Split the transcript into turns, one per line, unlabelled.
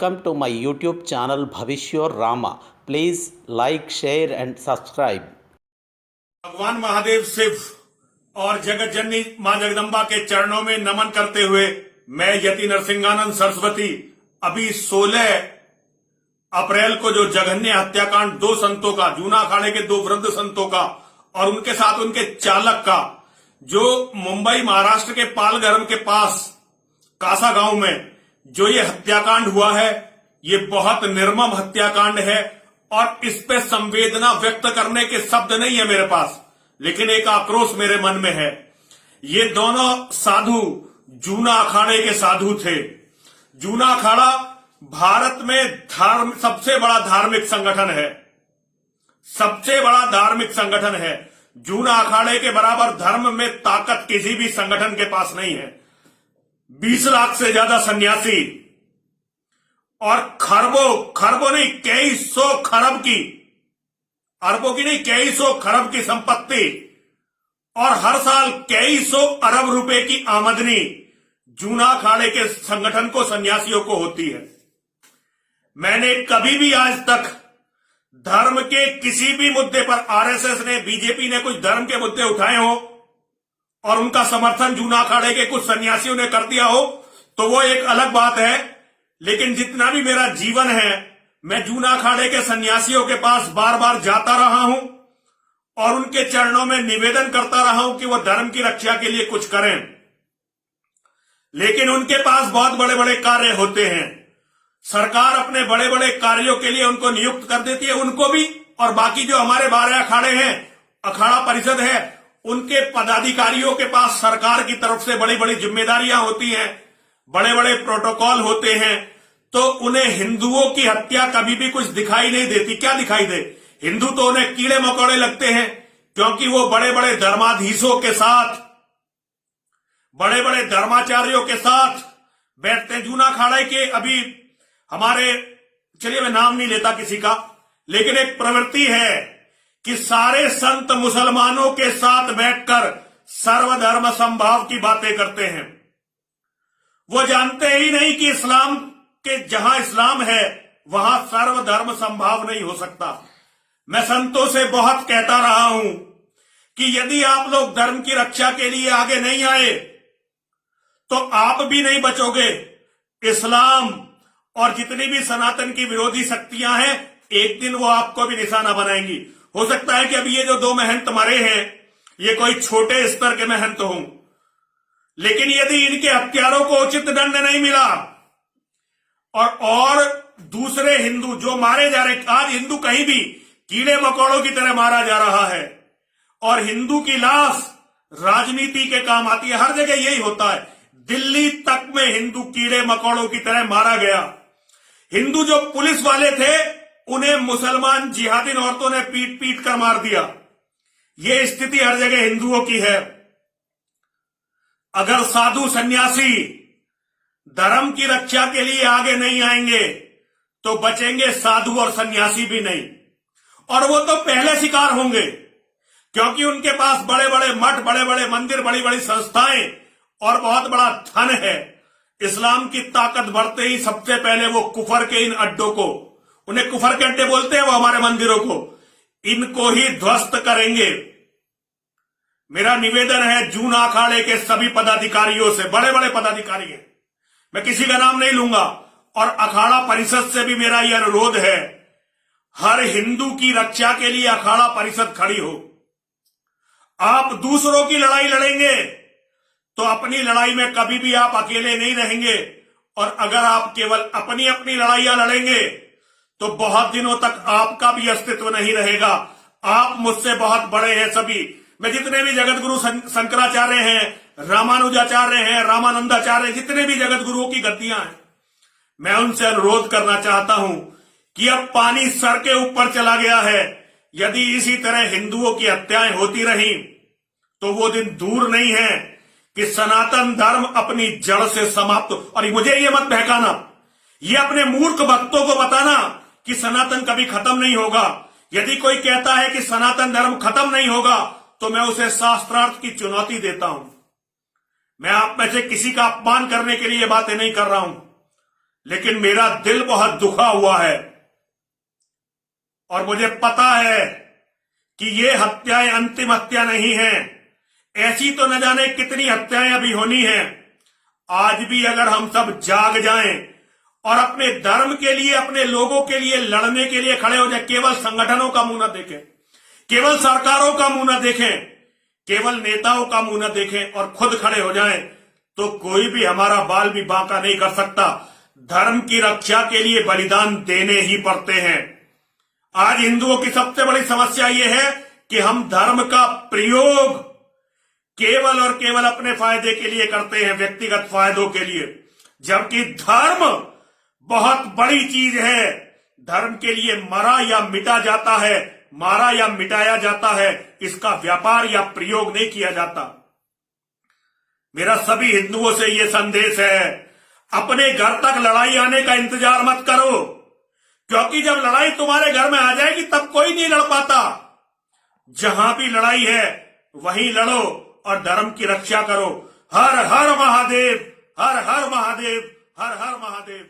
Welcome to my YouTube channel Bhavishyor Rama. Please like, share and subscribe.
भगवान महादेव शिव और जगत जननी मां जगदम्बा के चरणों में नमन करते हुए मैं यति नरसिंहानंद सरस्वती अभी 16 अप्रैल को जो जघन्य हत्याकांड दो संतों का, जूना अखाड़े के दो वृद्ध संतों का और उनके साथ उनके चालक का, जो मुंबई महाराष्ट्र के पालघर के पास कासा गांव में जो ये हत्याकांड हुआ है, ये बहुत निर्मम हत्याकांड है और इस पे संवेदना व्यक्त करने के शब्द नहीं है मेरे पास, लेकिन एक आक्रोश मेरे मन में है। ये दोनों साधु जूना अखाड़े के साधु थे। जूना अखाड़ा भारत में सबसे बड़ा धार्मिक संगठन है, सबसे बड़ा धार्मिक संगठन है। जूना अखाड़े के बराबर धर्म में ताकत किसी भी संगठन के पास नहीं है। 20 लाख से ज्यादा सन्यासी और खरबों नहीं, कई सौ खरब की, अरबों की नहीं, कई सौ खरब की संपत्ति और हर साल कई सौ अरब रुपए की आमदनी जूना अखाड़े के संगठन को, सन्यासियों को होती है। मैंने कभी भी आज तक धर्म के किसी भी मुद्दे पर, आरएसएस ने, बीजेपी ने कुछ धर्म के मुद्दे उठाए हो और उनका समर्थन जूना अखाड़े के कुछ सन्यासियों ने कर दिया हो तो वो एक अलग बात है, लेकिन जितना भी मेरा जीवन है मैं जूना अखाड़े के सन्यासियों के पास बार बार जाता रहा हूं और उनके चरणों में निवेदन करता रहा हूं कि वो धर्म की रक्षा के लिए कुछ करें, लेकिन उनके पास बहुत बड़े बड़े कार्य होते हैं। सरकार अपने बड़े बड़े कार्यों के लिए उनको नियुक्त कर देती है, उनको भी, और बाकी जो हमारे 12 अखाड़े हैं, अखाड़ा परिषद है, उनके पदाधिकारियों के पास सरकार की तरफ से बड़ी बड़ी जिम्मेदारियां होती हैं, बड़े बड़े प्रोटोकॉल होते हैं, तो उन्हें हिंदुओं की हत्या कभी भी कुछ दिखाई नहीं देती। क्या दिखाई दे? हिंदू तो उन्हें कीड़े मकोड़े लगते हैं, क्योंकि वो बड़े बड़े धर्माधीशों के साथ, बड़े बड़े धर्माचार्यों के साथ बैठते हैं। जूना अखाड़े के अभी हमारे, चलिए मैं नाम नहीं लेता किसी का, लेकिन एक प्रवृत्ति है कि सारे संत मुसलमानों के साथ बैठकर सर्वधर्म समभाव की बातें करते हैं। वो जानते ही नहीं कि इस्लाम के, जहां इस्लाम है वहां सर्वधर्म समभाव नहीं हो सकता। मैं संतों से बहुत कहता रहा हूं कि यदि आप लोग धर्म की रक्षा के लिए आगे नहीं आए तो आप भी नहीं बचोगे। इस्लाम और जितनी भी सनातन की विरोधी शक्तियां हैं, एक दिन वो आपको भी निशाना बनाएंगी। हो सकता है कि अभी ये जो 2 महंत मरे हैं ये कोई छोटे स्तर के महंत हों, लेकिन यदि इनके हत्यारों को उचित दंड नहीं मिला और दूसरे हिंदू जो मारे जा रहे, आज हिंदू कहीं भी कीड़े मकोड़ों की तरह मारा जा रहा है और हिंदू की लाश राजनीति के काम आती है। हर जगह यही होता है। दिल्ली तक में हिंदू कीड़े मकोड़ों की तरह मारा गया। हिंदू जो पुलिस वाले थे उन्हें मुसलमान जिहादी औरतों ने पीट पीट कर मार दिया। ये स्थिति हर जगह हिंदुओं की है। अगर साधु सन्यासी धर्म की रक्षा के लिए आगे नहीं आएंगे तो बचेंगे साधु और सन्यासी भी नहीं, और वो तो पहले शिकार होंगे, क्योंकि उनके पास बड़े बड़े मठ, बड़े बड़े मंदिर, बड़ी बड़ी संस्थाएं और बहुत बड़ा धन है। इस्लाम की ताकत बढ़ते ही सबसे पहले वो कुफर के इन अड्डों को, उन्हें कुफर के अड्डे बोलते हैं, वो हमारे मंदिरों को, इनको ही ध्वस्त करेंगे। मेरा निवेदन है जूना अखाड़े के सभी पदाधिकारियों से, बड़े बड़े पदाधिकारी हैं, मैं किसी का नाम नहीं लूंगा, और अखाड़ा परिषद से भी मेरा यह अनुरोध है, हर हिंदू की रक्षा के लिए अखाड़ा परिषद खड़ी हो। आप दूसरों की लड़ाई लड़ेंगे तो अपनी लड़ाई में कभी भी आप अकेले नहीं रहेंगे, और अगर आप केवल अपनी अपनी लड़ाइयां लड़ेंगे तो बहुत दिनों तक आपका भी अस्तित्व नहीं रहेगा। आप मुझसे बहुत बड़े हैं सभी। मैं जितने भी जगत गुरु शंकराचार्य हैं, रामानुजाचार्य हैं, रामानंदाचार्य, जितने भी जगत गुरुओं की गद्दियां हैं, मैं उनसे अनुरोध करना चाहता हूं कि अब पानी सर के ऊपर चला गया है। यदि इसी तरह हिंदुओं की हत्याएं होती रही तो वो दिन दूर नहीं है कि सनातन धर्म अपनी जड़ से समाप्त हो। और मुझे ये मत बहकाना, ये अपने मूर्ख भक्तों को बताना कि सनातन कभी खत्म नहीं होगा। यदि कोई कहता है कि सनातन धर्म खत्म नहीं होगा तो मैं उसे शास्त्रार्थ की चुनौती देता हूं। मैं आप में से किसी का अपमान करने के लिए ये बातें नहीं कर रहा हूं, लेकिन मेरा दिल बहुत दुखा हुआ है और मुझे पता है कि ये हत्याएं अंतिम हत्या नहीं है। ऐसी तो न जाने कितनी हत्याएं अभी होनी है। आज भी अगर हम सब जाग जाएं और अपने धर्म के लिए, अपने लोगों के लिए लड़ने के लिए खड़े हो जाए, केवल संगठनों का मुंह न देखें, केवल सरकारों का मुंह न देखें, केवल नेताओं का मुंह न देखें और खुद खड़े हो जाएं, तो कोई भी हमारा बाल भी बांका नहीं कर सकता। धर्म की रक्षा के लिए बलिदान देने ही पड़ते हैं। आज हिंदुओं की सबसे बड़ी समस्या यह है कि हम धर्म का प्रयोग केवल और केवल अपने फायदे के लिए करते हैं, व्यक्तिगत फायदों के लिए, जबकि धर्म बहुत बड़ी चीज है। धर्म के लिए मरा या मिटा जाता है, मारा या मिटाया जाता है, इसका व्यापार या प्रयोग नहीं किया जाता। मेरा सभी हिंदुओं से यह संदेश है, अपने घर तक लड़ाई आने का इंतजार मत करो, क्योंकि जब लड़ाई तुम्हारे घर में आ जाएगी तब कोई नहीं लड़ पाता। जहां भी लड़ाई है वहीं लड़ो और धर्म की रक्षा करो। हर हर महादेव, हर हर महादेव, हर हर महादेव।